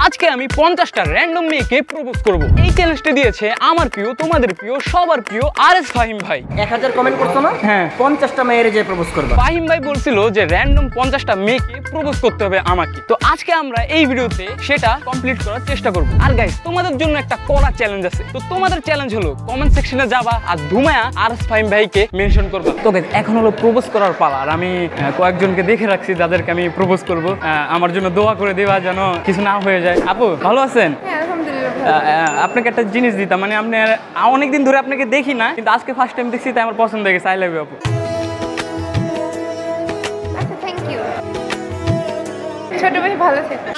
আজকে আমি 50টা র্যান্ডম মেয়েকে প্রপোজ করব। এই চ্যালেঞ্জটা দিয়েছে আমার প্রিয়, তোমাদের প্রিয়, সবার প্রিয় আরএস ফাহিম ভাই। 1000 কমেন্ট করছো না? হ্যাঁ, 50টা মেয়ের যে প্রপোজ করবা। ফাহিম ভাই বলছিল যে র্যান্ডম 50টা মেয়েকে প্রপোজ করতে হবে আমাকে। তো আজকে আমরা এই ভিডিওতে সেটা কমপ্লিট করার চেষ্টা করব। আর গাইস, তোমাদের জন্য একটা কড়া চ্যালেঞ্জ আছে। তো তোমাদের চ্যালেঞ্জ হলো কমেন্ট সেকশনে যাবা আর ধুমায়া আরএস ফাহিম ভাইকে মেনশন করবা। তো গাইস, এখন হলো প্রপোজ করার পালা। আর আমি কয়েকজনকে দেখে রাখছি যাদেরকে আমি প্রপোজ করব। আমার জন্য দোয়া করে দেবা যেন কিছু না হয়ে যায়। আপু ভালো আছেন? আপনাকে একটা জিনিস দিতাম, মানে আপনি অনেকদিন ধরে আপনাকে দেখি না, কিন্তু আজকে ফার্স্ট টাইম দেখছি, তাই আমার পছন্দ হয়ে গেছে। আই লাভ ইউ আপু। থ্যাংক ইউ ছোট ভাই, ভালো থেকো।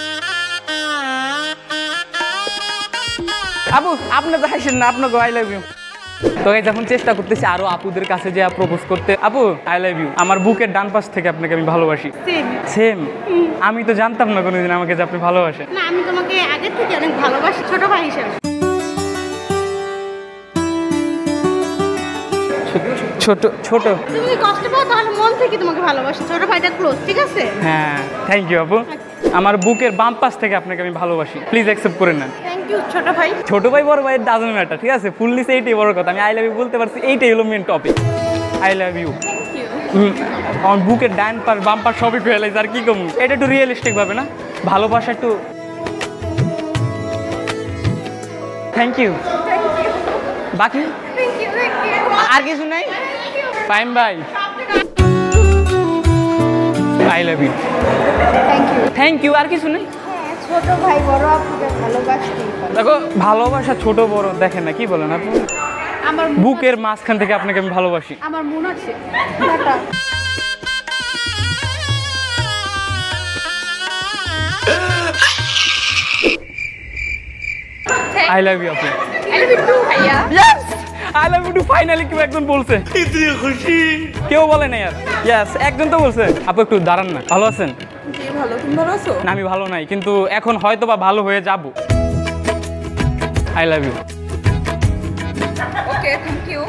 আপু আপনি তো হাসেন না, আপনাকে আই লাভ ইউ। তো যখন চেষ্টা করতেছি আরো আপুদের কাছে যে প্রপোজ করতে। আপু আই লাভ ইউ। আমার বুকের ডান পাশ থেকে আপনাকে আমি ভালোবাসি। সেম। আমি তো জানতাম না কোনোদিন আমাকে যে আপনি ভালোবাসেন। না, আমি তোমাকে আগে থেকে অনেক ভালোবাসি, ছোট ভাই হিসেবে। ছোট ছোট তুমি কষ্ট পাও তাহলে মন থেকে তোমাকে ভালোবাসি, ছোট ভাইটা ক্লোজ, ঠিক আছে? হ্যাঁ, থ্যাংক ইউ আপু। আমার বুকের বাম পাশ থেকে আপনাকে আমি ভালোবাসি, প্লিজ অ্যাকসেপ্ট করে নেন। থ্যাংক ইউ ছোট ভাই। ছোট ভাই বড় ভাই ডাজন্ট ম্যাটার, ঠিক আছে? ফুললি এইটাই বড় কথা। আমি আই লাভ ইউ বলতে পারছি, এইটাই হলো main topic. I love you. আমার বুকের ডান পাশ বাম পাশ সবই ফেলাইছে, আর কি কম। এটা একটু রিয়েলিস্টিক ভাবে না, ভালোবাসা একটু। Thank you. বাকি আর কিছু নাই? ফাইম ভাই I love you. Thank you. আর কিছু নেই? ছোট ভাই বড় আপুকে ভালোবাসি। দেখো, ভালোবাসা ছোট বড় দেখেন না, কি বলেন আপনি? আমার বুকের মাঝখান থেকে আপনাকে আমি ভালোবাসি। আমার মন আছে। টাটা। আই লাভ ইউ আপু। আই লাভ ইউ টু ভাইয়া। Yes, I love you too. Finally কেউ একজন বলছে। ইতনি খুশি। কেউ বলে না यार। ইয়েস, একজন তো বলছে। আপু একটু দাঁড়ান না। ভালো আছেন? জি ভালো। তুমি ভালো আছো? না, আমি ভালো নাই, কিন্তু এখন হয়তো বা ভালো হয়ে যাব। I love you. Okay, thank you.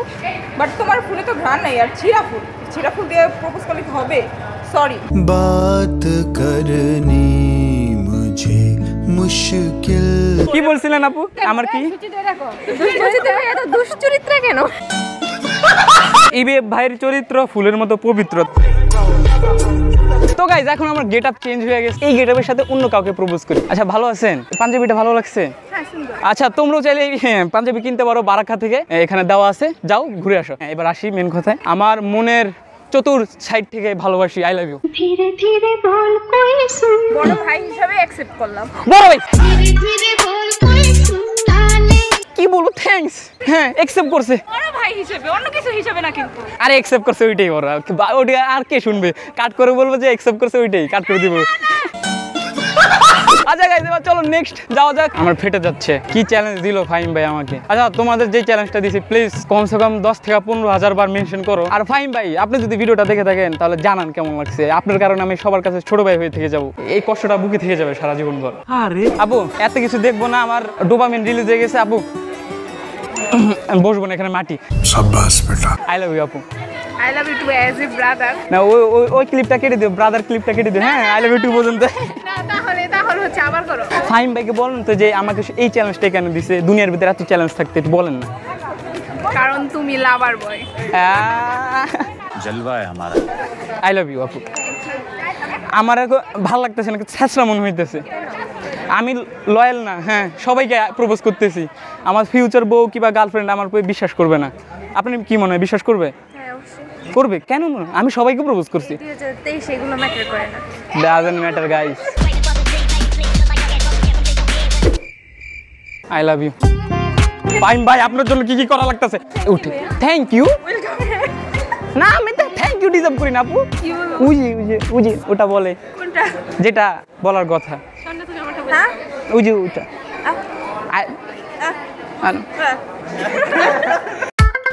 But তোমার ফোনে তো ঘ্রাণ নাই আর ছিঁড়া ফুল দিয়ে প্রপোজ করলে কি হবে? সরি। बात करनी मुझे मुश्किल। কি বলছিলেন আপু? আমার কি? এত দুশ্চরিত্রা কেন? ইবে ভাইয়ের চরিত্র ফুলের মতো পবিত্র। তো গাইজ, এখন আমার গেট আপ চেঞ্জ হয়ে গেছে। এই গেট আপের সাথে অন্য কাউকে প্রপোজ করি। আচ্ছা, ভালো আছেন? পাঞ্জাবিটা ভালো লাগছে? হ্যাঁ, সুন্দর। আচ্ছা, তোমরাও চাইলে পাঞ্জাবি কিনতে পারো বারাকা থেকে, এখানে দেওয়া আছে, যাও ঘুরে আসো। এবার আসি মেন কথায়। আমার মনের চতুর সাইড থেকে ভালোবাসি। I love you. ধীরে ধীরে বল কোই সুন। বড় ভাই হিসাবে অ্যাকসেপ্ট করলাম। বড় ভাই ধীরে ধীরে বল কোই সুন তালে। কি বলবো? থ্যাঙ্কস। হ্যাঁ, অ্যাকসেপ্ট করছে। বড় ভাই হিসেবে, অন্য কিছু হিসেবে না কিন্তু। আরে অ্যাকসেপ্ট করছে, ওইটাই বড়। ওইটা আর কে শুনবে? কাট করে বলবো যে অ্যাকসেপ্ট করছে, ওইটাই কাট করে দিব। আচ্ছা গাইস, এবার চলো নেক্সট যাওয়া যাক। আমার ফেটে যাচ্ছে। কি চ্যালেঞ্জ দিল ফাহিম ভাই আমাকে। আচ্ছা, তোমাদের যে চ্যালেঞ্জটা দিছি, প্লিজ কমসে কম 10 থেকে 15,000 বার মেনশন করো। আর ফাহিম ভাই, আপনি যদি ভিডিওটা দেখে থাকেন তাহলে জানান কেমন লাগছে। আপনার কারণে আমি সবার কাছে ছোট ভাই হয়ে থেকে যাব। এই কষ্টটা বুকে থেকে যাবে সারা জীবন ভর। আরে আপু, এত কিছু দেখবো না, আমার ডোপামিন রিলিজ হয়ে গেছে। আপু আমি বসবো না এখানে, মাটি। शाबाश बेटा। আই লাভ ইউ আপু। I love you too as a brother. না, ওই ক্লিপটা কেটে দিও, ব্রাদার ক্লিপটা কেটে দিও। হ্যাঁ, আই লাভ ইউ টু পর্যন্ত। তাহলে হচ্ছে আবার করো। ফাহিম ভাইকে বলেন তো যে আমাকে এই চ্যালেঞ্জটা কেন দিছে, দুনিয়ার ভিতরে এত চ্যালেঞ্জ থাকতে, একটু বলেন না। কারণ তুমি লাভার বয়। जलवा है हमारा। আই লাভ ইউ আপু। আমার ভালো লাগতেছে না, ছেঁচড়া মনে হইতেছে। আমি লয়াল না। হ্যাঁ, সবাইকে প্রপোজ করতেছি। আমার ফিউচার বউ কিংবা গার্লফ্রেন্ড আমার উপরে বিশ্বাস করবে না। আপনি কি মনে হয় বিশ্বাস করবে? করবে কেন? আমি সবাইকে প্রপোজ করছি। 2023 এগুলো ম্যাটার করে না। Doesn't matter guys. I love you. Fahim ভাই, আপনার জন্য কি কি করা লাগতেছে? উঠে থ্যাংক ইউ। না, আমি তো থ্যাংক ইউ ডিজার্ভ করি না আপু। উজি ওটা বলে, কোনটা? যেটা বলার কথা। সামনে তুমি আমারটা বলো। হ্যাঁ? উজি ওটা।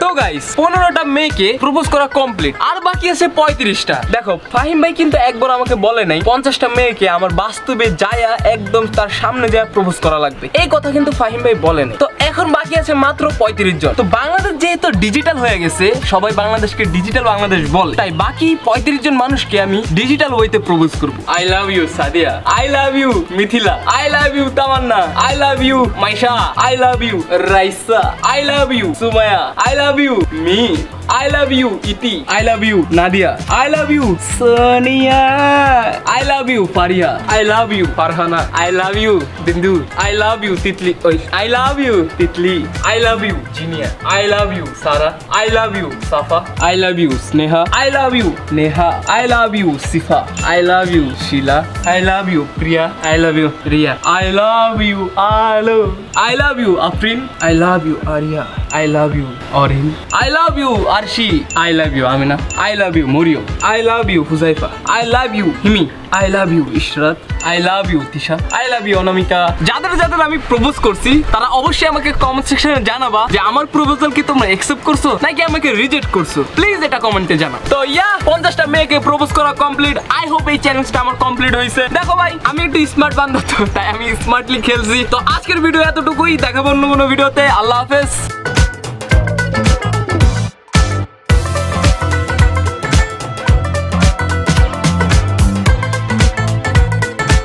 তো তো গাইস 15টা মেয়েকে প্রপোজ করা কমপ্লিট, আর বাকি আছে 35টা। দেখো ফাহিম ভাই কিন্তু একবার আমাকে বলে নাই 50টা মেয়েকে আমার বাস্তবে যায়া একদম তার সামনে যায় প্রপোজ করা লাগবে, এই কথা কিন্তু ফাহিম ভাই বলে নাই। তো এখন বাকি আছে মাত্র 35 জন। তো বাংলাদেশ যেহেতু ডিজিটাল হয়ে গেছে, সবাই বাংলাদেশকে ডিজিটাল বাংলাদেশ বলে, তাই বাকি 35 জন মানুষকে আমি ডিজিটাল ওয়েতে প্রপোজ করব। I love you Sadia, I love you Mithila, I love you Tamanna, I love you Maisha, I love you Raisa, I love you Sumaya, I love you me, I love you Iti, I love you Nadia, I love you Sonia, I love you Faria, I love you Farhana, I love you Bindu, I love you Titli, I love you Titli, I love you Jinia, I love you Sara, I love you Safa, I love you Sneha, I love you Neha, I love you Sifa, I love you Sheila, I love you Priya, I love you Ria, I love you Alu, I love you Afrin, I love you Arya, I love you Orin, I love you Arshi, I love you Amina, I love you Murio, I love you Huzaifa, I love you Himi, I love you Ishrat, I love you Tisha, I love you Anamika। যাদের যাদের আমি propose করছি তারা অবশ্যই আমাকে comment সেকশনে জানাবা যে আমার প্রপোজাল কি তোমরা অ্যাকসেপ্ট করছো নাকি আমাকে রিজেক্ট করছো, প্লিজ এটা কমেন্টে জানাও। তো 50টা মেয়েকে প্রপোজ করা কমপ্লিট। আই হোপ এই চ্যালেঞ্জটা আমার কমপ্লিট হয়েছে। দেখো ভাই আমি একটু স্মার্ট বান্দা, তো তাই আমি স্মার্টলি খেলছি। তো আজকের ভিডিও এতটুকুই, দেখাবো অন্য কোনো ভিডিওতে। আল্লাহ হাফেজ।